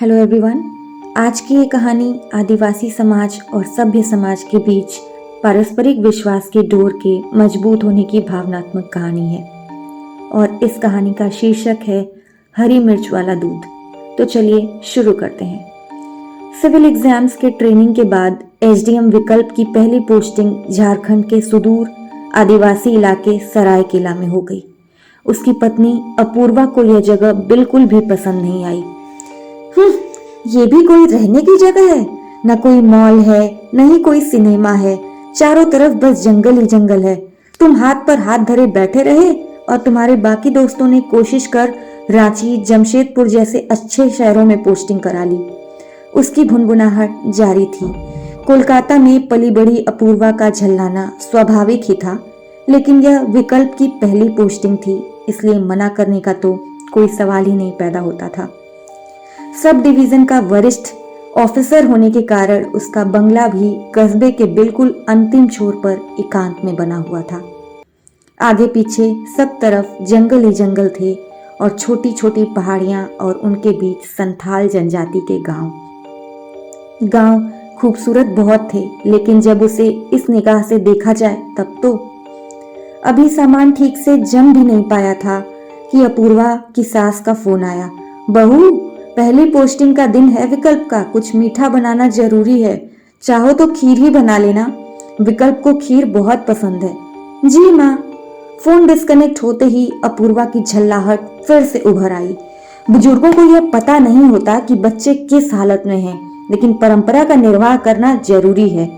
Hello everyone. आज की ये कहानी आदिवासी समाज और सभ्य समाज के बीच पारस्परिक विश्वास के डोर के मजबूत होने की भावनात्मक कहानी है और इस कहानी का शीर्षक है हरी मिर्च वाला दूध। तो चलिए शुरू करते हैं। सिविल एग्जाम्स के ट्रेनिंग के बाद एसडीएम विकल्प की पहली पोस्टिंग झारखंड के सुदूर आदिवासी इलाके सरायकेला में हो गई। उसकी पत्नी अपूर्वा को यह जगह बिल्कुल भी पसंद नहीं आई। ये भी कोई रहने की जगह है? न कोई मॉल है, न ही कोई सिनेमा है। चारों तरफ बस जंगल ही जंगल है। तुम हाथ पर हाथ धरे बैठे रहे और तुम्हारे बाकी दोस्तों ने कोशिश कर रांची, जमशेदपुर जैसे अच्छे शहरों में पोस्टिंग करा ली। उसकी भुनभुनाहट जारी थी। कोलकाता में पली बड़ी अपूर्वा का झल्लाना स्वाभाविक ही था, लेकिन यह विकल्प की पहली पोस्टिंग थी, इसलिए मना करने का तो कोई सवाल ही नहीं पैदा होता था। सब डिवीजन का वरिष्ठ ऑफिसर होने के कारण उसका बंगला भी कस्बे के बिल्कुल अंतिम छोर पर एकांत में बना हुआ था। आगे पीछे सब तरफ जंगल ही जंगल थे और छोटी छोटी पहाड़ियां और उनके बीच संथाल जनजाति के गांव खूबसूरत बहुत थे, लेकिन जब उसे इस निगाह से देखा जाए तब तो अभी सामान ठीक से जम भी नहीं पाया था कि अपूर्वा की सास का फोन आया। बहू, पहली पोस्टिंग का दिन है विकल्प का, कुछ मीठा बनाना जरूरी है। चाहो तो खीर ही बना लेना, विकल्प को खीर बहुत पसंद है। जी माँ। फोन डिस्कनेक्ट होते ही अपूर्वा की झल्लाहट फिर से उभर आई। बुजुर्गों को यह पता नहीं होता कि बच्चे किस हालत में हैं, लेकिन परंपरा का निर्वाह करना जरूरी है।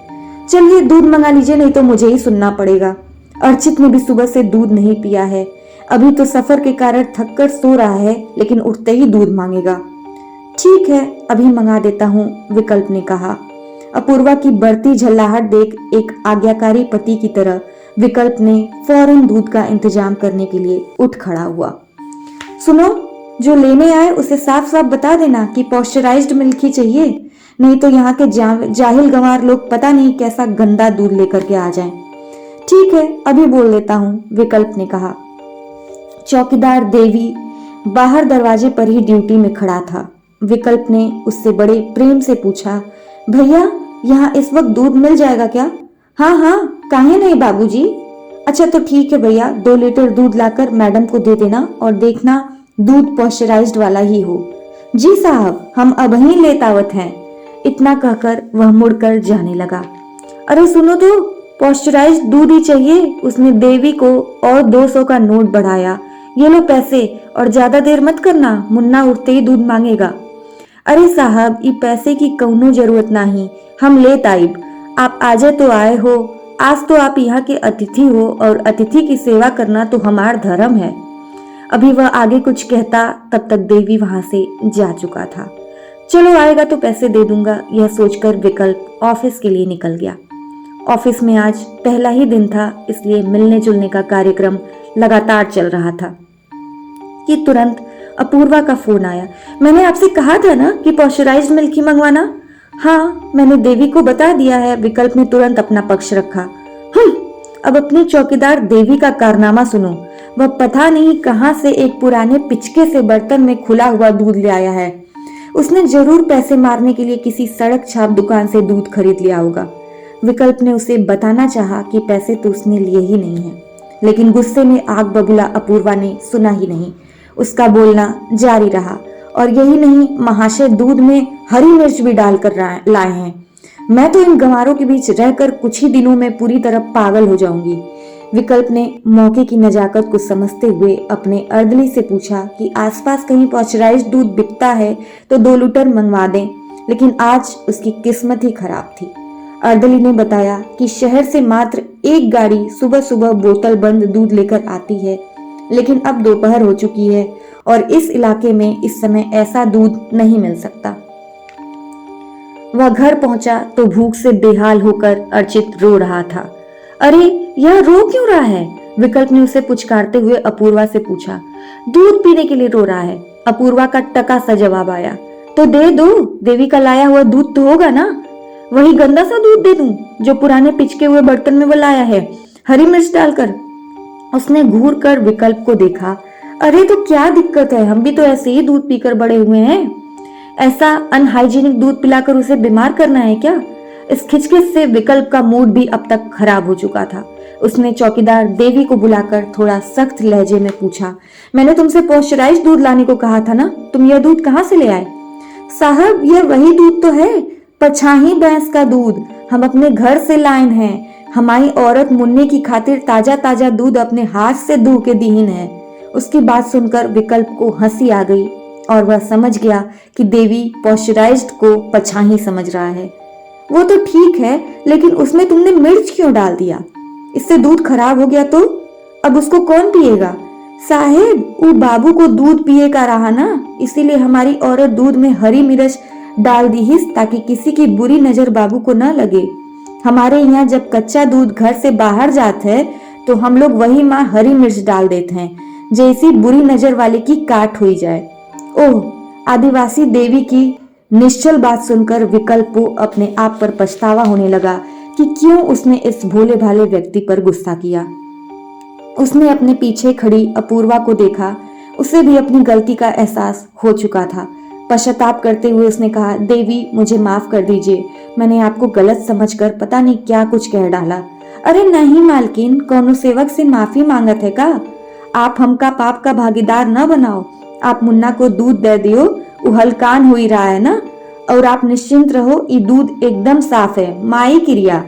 चलिए दूध मंगा लीजिए, नहीं तो मुझे ही सुनना पड़ेगा। अर्चित ने भी सुबह से दूध नहीं पिया है। अभी तो सफर के कारण थककर सो रहा है, लेकिन उठते ही दूध मांगेगा। ठीक है, अभी मंगा देता हूँ, विकल्प ने कहा। अपूर्वा की बढ़ती झल्लाहट देख एक आज्ञाकारी पति की तरह विकल्प ने फौरन दूध का इंतजाम करने के लिए उठ खड़ा हुआ। सुनो, जो लेने आए उसे साफ साफ बता देना कि पॉस्चराइज्ड मिल्क ही चाहिए, नहीं तो यहाँ के जाहिल गंवार लोग पता नहीं कैसा गंदा दूध लेकर के आ जाएं। ठीक है, अभी बोल देता हूँ, विकल्प ने कहा। चौकीदार देवी बाहर दरवाजे पर ही ड्यूटी में खड़ा था। विकल्प ने उससे बड़े प्रेम से पूछा, भैया यहाँ इस वक्त दूध मिल जाएगा क्या? हाँ हाँ, काहे नहीं बाबूजी। अच्छा तो ठीक है भैया, 2 लीटर दूध लाकर मैडम को दे देना और देखना दूध पॉस्चराइज्ड वाला ही हो। जी साहब, हम अब ही लेतावत हैं। इतना कहकर वह मुड़कर जाने लगा। अरे सुनो तो, पॉस्चराइज्ड दूध ही चाहिए। उसने देवी को और 200 का नोट बढ़ाया। ये लो पैसे, और ज्यादा देर मत करना, मुन्ना उठते ही दूध मांगेगा। अरे साहब, ये पैसे की कौनो जरूरत नहीं, हम ले ताइब। आप आजे तो आए हो, आज तो आप यहाँ के अतिथि हो और अतिथि की सेवा करना तो हमारा धर्म है। अभी वह आगे कुछ कहता तब तक देवी वहां से जा चुका था। चलो आएगा तो पैसे दे दूंगा, यह सोचकर विकल्प ऑफिस के लिए निकल गया। ऑफिस में आज पहला ही दिन था, इसलिए मिलने जुलने का कार्यक्रम लगातार चल रहा था कि तुरंत अपूर्वा का फोन आया। मैंने आपसे कहा था ना कि पॉस्चराइज्ड मिल्क ही मंगवाना। हाँ, मैंने देवी को बता दिया है, विकल्प ने तुरंत अपना पक्ष रखा। अब अपने चौकीदार देवी का कारनामा सुनो। वह पता नहीं कहां से एक पुराने पिचके से बर्तन में खुला हुआ दूध ले आया है। उसने जरूर पैसे मारने के लिए किसी सड़क छाप दुकान से दूध खरीद लिया होगा। विकल्प ने उसे बताना चाहा कि पैसे तो उसने लिए ही नहीं है, लेकिन गुस्से में आग बबूला अपूर्वा ने सुना ही नहीं। उसका बोलना जारी रहा। और यही नहीं, महाशय दूध में हरी मिर्च भी डालकर लाए हैं। मैं तो इन गंवारों के बीच रहकर कुछ ही दिनों में पूरी तरह पागल हो जाऊंगी। विकल्प ने मौके की नजाकत को समझते हुए अपने अर्दली से पूछा कि आसपास कहीं पॉस्चराइज्ड दूध बिकता है तो 2 लीटर मंगवा दें, लेकिन आज उसकी किस्मत ही खराब थी। अर्दली ने बताया कि शहर से मात्र एक गाड़ी सुबह सुबह बोतल बंद दूध लेकर आती है, लेकिन अब दोपहर हो चुकी है और इस इलाके में इस समय ऐसा दूध नहीं मिल सकता। वह घर पहुंचा तो भूख से बेहाल होकर अर्चित रो रहा था। अरे यह रो क्यों रहा है? विकल्प ने उसे पुचकारते हुए अपूर्वा से पूछा। दूध पीने के लिए रो रहा है, अपूर्वा का टका सा जवाब आया। तो दे दो, देवी का लाया हुआ दूध तो होगा ना? वही गंदा सा दूध दे दूं जो पुराने पिचके हुए बर्तन में वो लाया है, हरी मिर्च डालकर? उसने घूर कर विकल्प को देखा। अरे तो क्या दिक्कत है, हम भी तो ऐसे ही दूध पीकर बड़े हुए हैं। ऐसा अनहाइजीनिक दूध पिलाकर उसे बीमार करना है क्या? इस खिचखिच से विकल्प का मूड भी अब तक खराब हो चुका था। उसने चौकीदार देवी को बुलाकर थोड़ा सख्त लहजे में पूछा, मैंने तुमसे पॉस्चराइज्ड दूध लाने को कहा था ना, तुम यह दूध कहाँ से ले आए? साहब, यह वही दूध तो है, पछाही भैंस का दूध, हम अपने घर से लाए हैं। हमारी औरत मुन्ने की खातिर ताजा ताजा दूध अपने हाथ से दूह के दीन है। उसकी बात सुनकर विकल्प को हंसी आ गई और वह समझ गया कि देवी पॉस्चराइज्ड को पछाही समझ रहा है। वो तो ठीक है, लेकिन उसमें तुमने मिर्च क्यों डाल दिया? इससे दूध खराब हो गया तो अब उसको कौन पिएगा? साहेब, वो बाबू को दूध पिए का रहा ना, इसीलिए हमारी औरत दूध में हरी मिर्च डाल दी ही, ताकि किसी की बुरी नजर बाबू को न लगे। हमारे यहाँ जब कच्चा दूध घर से बाहर जाता है तो हम लोग वही माँ हरी मिर्च डाल देते हैं, जैसी बुरी नजर वाले की काट हुई जाए। ओह! आदिवासी देवी की निश्चल बात सुनकर विकल्प को अपने आप पर पछतावा होने लगा कि क्यों उसने इस भोले भाले व्यक्ति पर गुस्सा किया। उसने अपने पीछे खड़ी अपूर्वा को देखा। उसे भी अपनी गलती का एहसास हो चुका था। पश्चाताप करते हुए उसने कहा, देवी, मुझे माफ कर दीजिए, मैंने आपको गलत समझकर पता नहीं क्या कुछ कह डाला। अरे नहीं मालकिन, कौनो सेवक से माफी मांगत है का? आप हमका पाप का भागीदार न बनाओ। आप मुन्ना को दूध दे दियो, वो हलकान हो ही रहा है ना, और आप निश्चिंत रहो, ये दूध एकदम साफ है, माई क्रिया।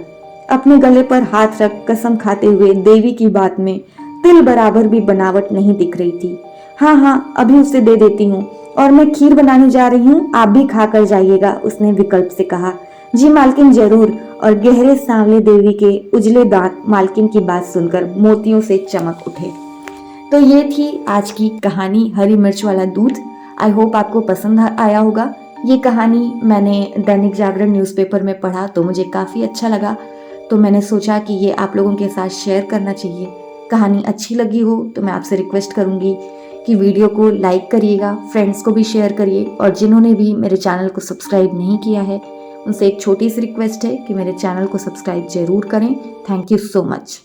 अपने गले पर हाथ रख कसम खाते हुए देवी की बात में तिल बराबर भी बनावट नहीं दिख रही थी। हाँ, अभी उसे दे देती हूँ, और मैं खीर बनाने जा रही हूँ, आप भी खाकर जाइएगा, उसने विकल्प से कहा। जी मालकिन, जरूर। और गहरे सांवले देवी के उजले दांत मालकिन की बात सुनकर मोतियों से चमक उठे। तो ये थी आज की कहानी, हरी मिर्च वाला दूध। आई होप आपको पसंद आया होगा। ये कहानी मैंने दैनिक जागरण न्यूज़पेपर में पढ़ा तो मुझे काफ़ी अच्छा लगा, तो मैंने सोचा कि ये आप लोगों के साथ शेयर करना चाहिए। कहानी अच्छी लगी हो तो मैं आपसे रिक्वेस्ट करूँगी कि वीडियो को लाइक करिएगा, फ्रेंड्स को भी शेयर करिए, और जिन्होंने भी मेरे चैनल को सब्सक्राइब नहीं किया है उनसे एक छोटी सी रिक्वेस्ट है कि मेरे चैनल को सब्सक्राइब जरूर करें। Thank you so much.